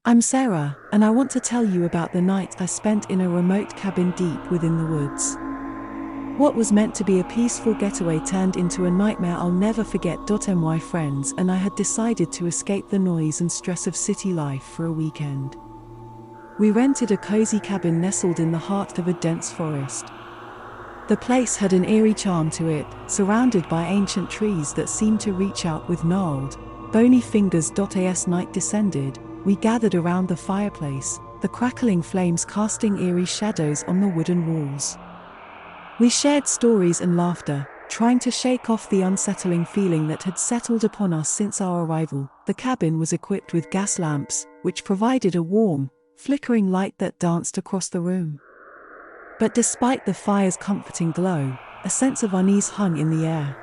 I'm Sarah, and I want to tell you about the night I spent in a remote cabin deep within the woods. What was meant to be a peaceful getaway turned into a nightmare I'll never forget. My friends and I had decided to escape the noise and stress of city life for a weekend. We rented a cozy cabin nestled in the heart of a dense forest. The place had an eerie charm to it, surrounded by ancient trees that seemed to reach out with gnarled, bony fingers. As night descended, we gathered around the fireplace, the crackling flames casting eerie shadows on the wooden walls. We shared stories and laughter, trying to shake off the unsettling feeling that had settled upon us since our arrival. The cabin was equipped with gas lamps, which provided a warm, flickering light that danced across the room. But despite the fire's comforting glow, a sense of unease hung in the air.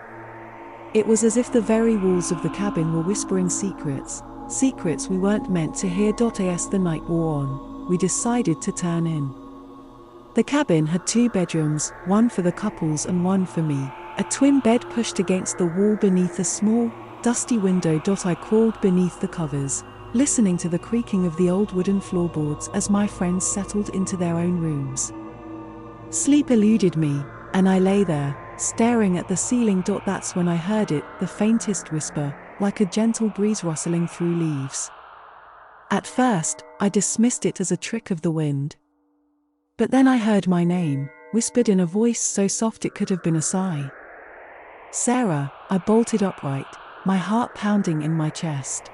It was as if the very walls of the cabin were whispering secrets we weren't meant to hear. As the night wore on, we decided to turn in. The cabin had 2 bedrooms, one for the couples and one for me, a twin bed pushed against the wall beneath a small, dusty window. I crawled beneath the covers, listening to the creaking of the old wooden floorboards as my friends settled into their own rooms. Sleep eluded me, and I lay there, staring at the ceiling. That's when I heard it, the faintest whisper, like a gentle breeze rustling through leaves. At first, I dismissed it as a trick of the wind. But then I heard my name, whispered in a voice so soft it could have been a sigh. Sarah. I bolted upright, my heart pounding in my chest.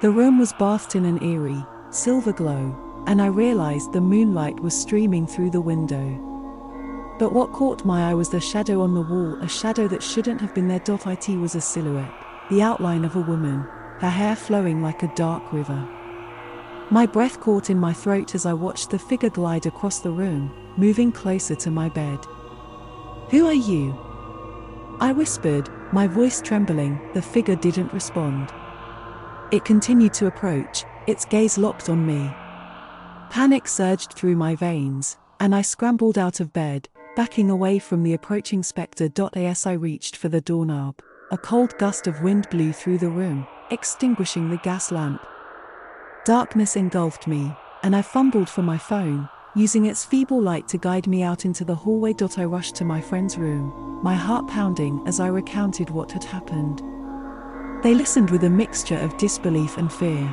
The room was bathed in an eerie, silver glow, and I realized the moonlight was streaming through the window. But what caught my eye was the shadow on the wall, a shadow that shouldn't have been there. It was a silhouette, the outline of a woman, her hair flowing like a dark river. My breath caught in my throat as I watched the figure glide across the room, moving closer to my bed. "Who are you?" I whispered, my voice trembling. The figure didn't respond. It continued to approach, its gaze locked on me. Panic surged through my veins, and I scrambled out of bed, backing away from the approaching spectre. As I reached for the doorknob, a cold gust of wind blew through the room, extinguishing the gas lamp. Darkness engulfed me, and I fumbled for my phone, using its feeble light to guide me out into the hallway. I rushed to my friend's room, my heart pounding as I recounted what had happened. They listened with a mixture of disbelief and fear.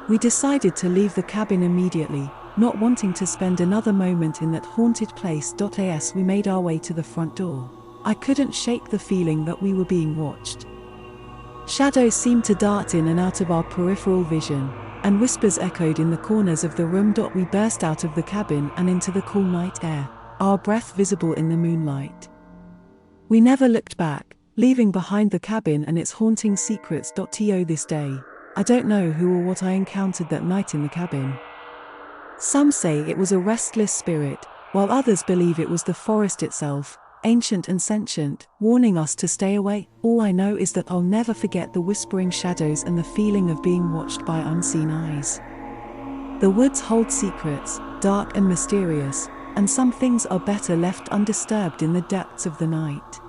We decided to leave the cabin immediately, not wanting to spend another moment in that haunted place. As we made our way to the front door, I couldn't shake the feeling that we were being watched. Shadows seemed to dart in and out of our peripheral vision, and whispers echoed in the corners of the room. We burst out of the cabin and into the cool night air, our breath visible in the moonlight. We never looked back, leaving behind the cabin and its haunting secrets. To this day, I don't know who or what I encountered that night in the cabin. Some say it was a restless spirit, while others believe it was the forest itself, ancient and sentient, warning us to stay away. All I know is that I'll never forget the whispering shadows and the feeling of being watched by unseen eyes. The woods hold secrets, dark and mysterious, and some things are better left undisturbed in the depths of the night.